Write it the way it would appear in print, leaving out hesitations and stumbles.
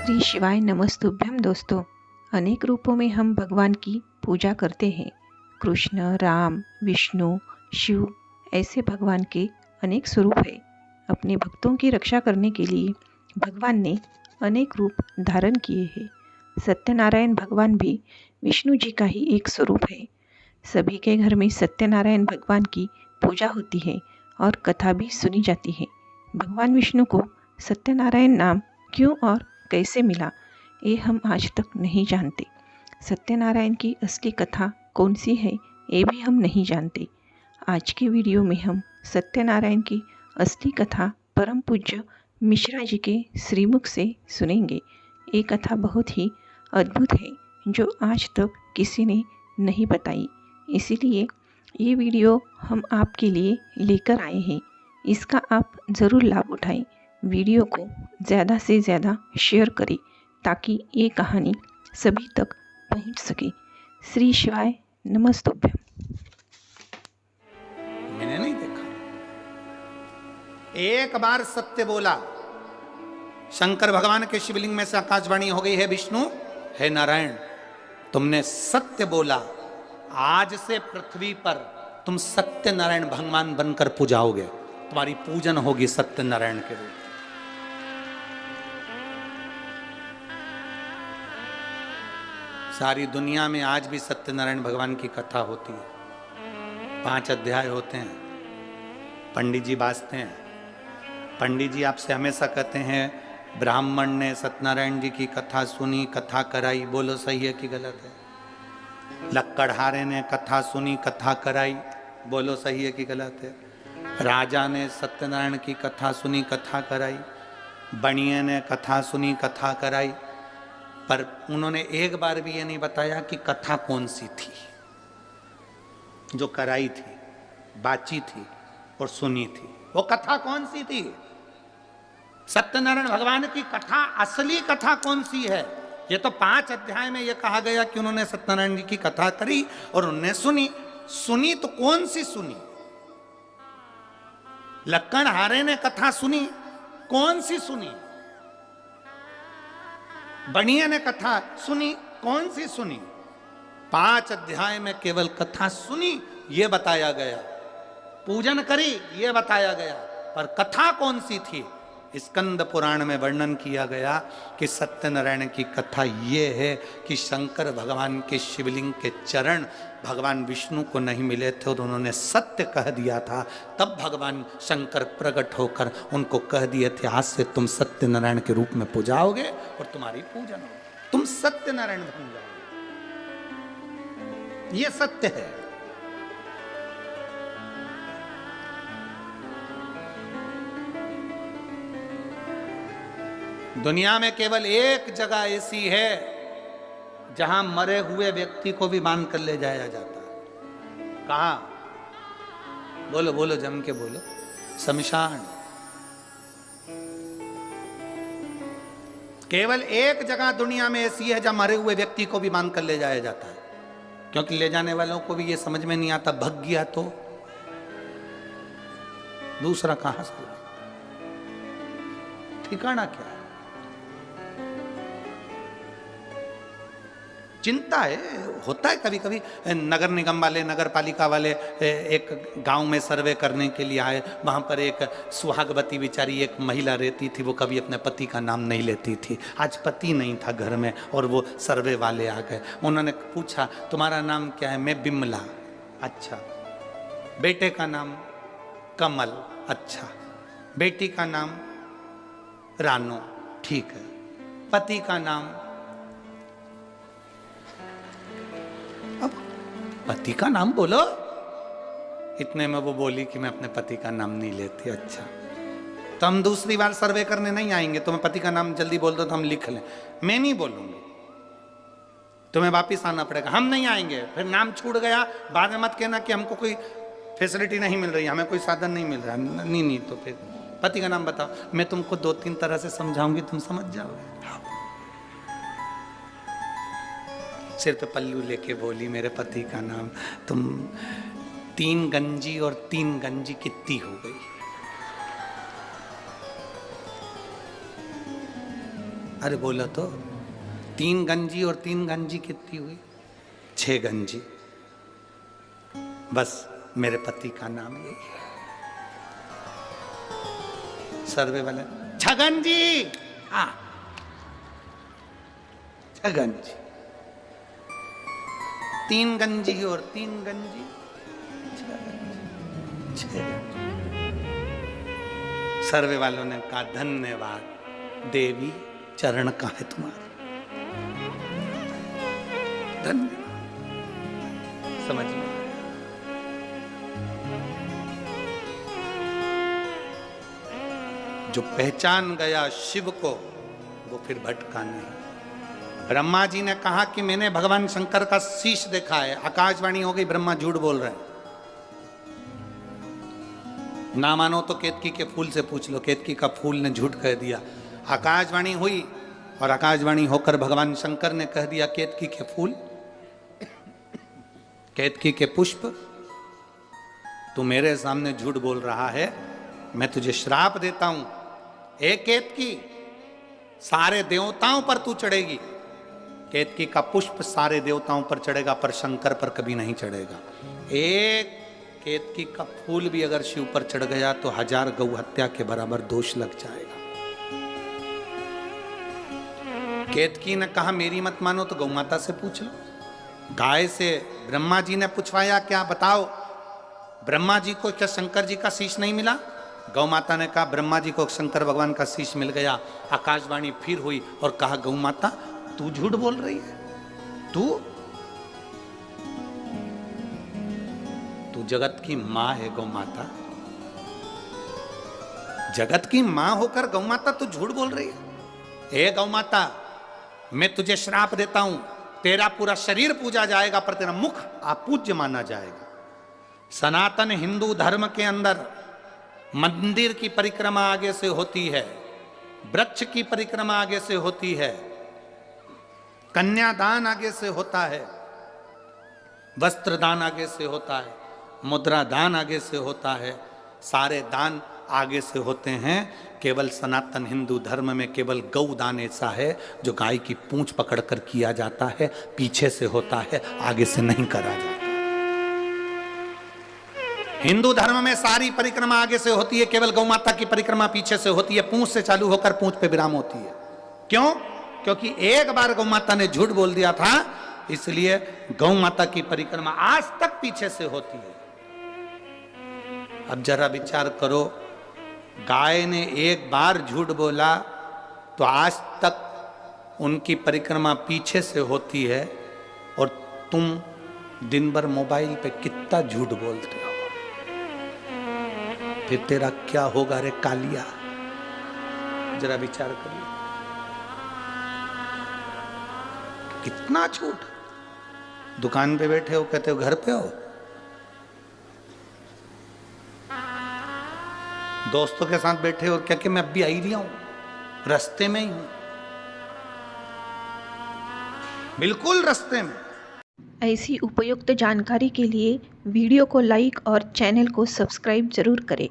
श्री शिवाय नमस्तुभ्यम। दोस्तों, अनेक रूपों में हम भगवान की पूजा करते हैं। कृष्ण, राम, विष्णु, शिव ऐसे भगवान के अनेक स्वरूप हैं। अपने भक्तों की रक्षा करने के लिए भगवान ने अनेक रूप धारण किए हैं। सत्यनारायण भगवान भी विष्णु जी का ही एक स्वरूप है। सभी के घर में सत्यनारायण भगवान की पूजा होती है और कथा भी सुनी जाती है। भगवान विष्णु को सत्यनारायण नाम क्यों और कैसे मिला, ये हम आज तक नहीं जानते। सत्यनारायण की असली कथा कौन सी है, ये भी हम नहीं जानते। आज के वीडियो में हम सत्यनारायण की असली कथा परम पूज्य मिश्रा जी के श्रीमुख से सुनेंगे। ये कथा बहुत ही अद्भुत है, जो आज तक किसी ने नहीं बताई। इसीलिए ये वीडियो हम आपके लिए लेकर आए हैं। इसका आप ज़रूर लाभ उठाएं। वीडियो को ज़्यादा से ज़्यादा शेयर करें ताकि ये कहानी सभी तक पहुंच सके। श्री शिवाय नमस्तुभ्यम। मैंने नहीं देखा। एक बार सत्य बोला। शंकर भगवान के शिवलिंग में से आकाशवाणी हो गई है, विष्णु है नारायण, तुमने सत्य बोला। आज से पृथ्वी पर तुम सत्य नारायण भगवान बनकर पूजाओगे। तुम्हारी पूजन होगी सत्य नारायण के रूप। सारी दुनिया में आज भी सत्यनारायण भगवान की कथा होती है। 5 अध्याय होते हैं। पंडित जी बाजते हैं। पंडित जी आपसे हमेशा कहते हैं, ब्राह्मण ने सत्यनारायण जी की कथा सुनी, कथा कराई, बोलो सही है कि गलत है? लक्कड़हारे ने कथा सुनी, कथा कराई, बोलो सही है कि गलत है? राजा ने सत्यनारायण की कथा सुनी, कथा कराई। बनिए ने कथा सुनी, कथा कराई, पर उन्होंने एक बार भी ये नहीं बताया कि कथा कौन सी थी जो कराई थी, बाची थी और सुनी थी। वो कथा कौन सी थी? सत्यनारायण भगवान की कथा, असली कथा कौन सी है? ये तो 5 अध्याय में ये कहा गया कि उन्होंने सत्यनारायण जी की कथा करी और उन्होंने सुनी। सुनी तो कौन सी सुनी? लक्कड़हारे ने कथा सुनी, कौन सी सुनी? बनिया ने कथा सुनी, कौन सी सुनी? 5 अध्याय में केवल कथा सुनी ये बताया गया, पूजन करी ये बताया गया, पर कथा कौन सी थी? स्कंद पुराण में वर्णन किया गया कि सत्यनारायण की कथा ये है कि शंकर भगवान के शिवलिंग के चरण भगवान विष्णु को नहीं मिले थे और उन्होंने सत्य कह दिया था। तब भगवान शंकर प्रकट होकर उनको कह दिए थे, आज से तुम सत्यनारायण के रूप में पूजाओगे और तुम्हारी पूजन होगी, तुम सत्यनारायण बन जाओगे। ये सत्य है। दुनिया में केवल एक जगह ऐसी है जहां मरे हुए व्यक्ति को भी बांध कर ले जाया जाता है। कहां? बोलो बोलो, जम के बोलो। शमशान। केवल एक जगह दुनिया में ऐसी है जहां मरे हुए व्यक्ति को भी बांध कर ले जाया जाता है, क्योंकि ले जाने वालों को भी यह समझ में नहीं आता, भग गया तो दूसरा कहां से लाए? ठिकाना क्या है? चिंता है, होता है कभी कभी। नगर निगम वाले, नगर पालिका वाले एक गांव में सर्वे करने के लिए आए। वहां पर एक सुहागवती बेचारी एक महिला रहती थी, वो कभी अपने पति का नाम नहीं लेती थी। आज पति नहीं था घर में और वो सर्वे वाले आ गए। उन्होंने पूछा, तुम्हारा नाम क्या है? मैं बिमला। अच्छा। बेटे का नाम? कमल। अच्छा। बेटी का नाम? रानो। ठीक है। पति का नाम? पति का नाम बोलो। इतने में वो बोली कि मैं अपने पति का नाम नहीं लेती। अच्छा, तो हम दूसरी बार सर्वे करने नहीं आएंगे, तुम्हें पति का नाम जल्दी बोल दो तो हम लिख लें। मैं नहीं बोलूंगी, तुम्हें वापिस आना पड़ेगा। हम नहीं आएंगे। फिर नाम छूट गया, बाद में मत कहना कि हमको कोई फैसिलिटी नहीं मिल रही, हमें कोई साधन नहीं मिल रहा। नहीं, तो फिर पति का नाम बताओ। मैं तुमको 2-3 तरह से समझाऊंगी, तुम समझ जाओगे। सिर पे पल्लू लेके बोली, मेरे पति का नाम। तुम 3 गंजी और 3 गंजी कितनी हो गई? अरे बोलो तो, 3 गंजी और 3 गंजी कितनी हुई? 6 गंजी। बस मेरे पति का नाम यही है। सर्वे वाले छगन जी, हाँ छगन जी, 3 गंजी और 3 गंजी, 6 गंजी। सर्वे वालों ने कहा धन्यवाद देवी, चरण का है तुम्हारे, धन्यवाद। समझ में जो पहचान गया शिव को वो फिर भटका नहीं। ब्रह्मा जी ने कहा कि मैंने भगवान शंकर का शीश देखा है। आकाशवाणी हो गई, ब्रह्मा झूठ बोल रहे हैं। ना मानो तो केतकी के फूल से पूछ लो, केतकी का फूल ने झूठ कह दिया। आकाशवाणी हुई और आकाशवाणी होकर भगवान शंकर ने कह दिया केतकी के फूल, केतकी के पुष्प, तू मेरे सामने झूठ बोल रहा है, मैं तुझे श्राप देता हूं। एक केतकी, सारे देवताओं पर तू चढ़ेगी। केतकी का पुष्प सारे देवताओं पर चढ़ेगा, पर शंकर पर कभी नहीं चढ़ेगा। एक केतकी का फूल भी अगर शिव पर चढ़ गया तो 1000 गौ हत्या के बराबर दोष लग जाएगा। केतकी ने कहा मेरी मत मानो तो गौ माता से पूछ लो। गाय से ब्रह्मा जी ने पूछवाया, क्या बताओ ब्रह्मा जी को क्या शंकर जी का शीश नहीं मिला? गौ माता ने कहा ब्रह्मा जी को शंकर भगवान का शीश मिल गया। आकाशवाणी फिर हुई और कहा गौ माता तू झूठ बोल रही है, तू जगत की मां है गौ माता, जगत की मां होकर गौ माता तू झूठ बोल रही है। ए गौ माता, मैं तुझे श्राप देता हूं, तेरा पूरा शरीर पूजा जाएगा पर तेरा मुख अपूज्य माना जाएगा। सनातन हिंदू धर्म के अंदर मंदिर की परिक्रमा आगे से होती है, वृक्ष की परिक्रमा आगे से होती है, कन्यादान आगे से होता है, वस्त्र दान आगे से होता है, मुद्रा दान आगे से होता है, सारे दान आगे से होते हैं। केवल सनातन हिंदू धर्म में केवल गौ दान ऐसा है जो गाय की पूंछ पकड़कर किया जाता है, पीछे से होता है, आगे से नहीं करा जाता। हिंदू धर्म में सारी परिक्रमा आगे से होती है, केवल गौ माता की परिक्रमा पीछे से होती है, पूंछ से चालू होकर पूंछ पे विराम होती है। क्यों? क्योंकि एक बार गौ माता ने झूठ बोल दिया था, इसलिए गौ माता की परिक्रमा आज तक पीछे से होती है। अब जरा विचार करो, गाय ने एक बार झूठ बोला तो आज तक उनकी परिक्रमा पीछे से होती है, और तुम दिन भर मोबाइल पे कितना झूठ बोलते हो, फिर तेरा क्या होगा रे कालिया? जरा विचार करिए, कितना झूठ। दुकान पे बैठे हो, कहते हो घर पे हो, दोस्तों के साथ बैठे हो, क्या कि मैं अभी आई रहा हूं, रास्ते में ही हूं, बिल्कुल रास्ते में। ऐसी उपयुक्त जानकारी के लिए वीडियो को लाइक और चैनल को सब्सक्राइब जरूर करें।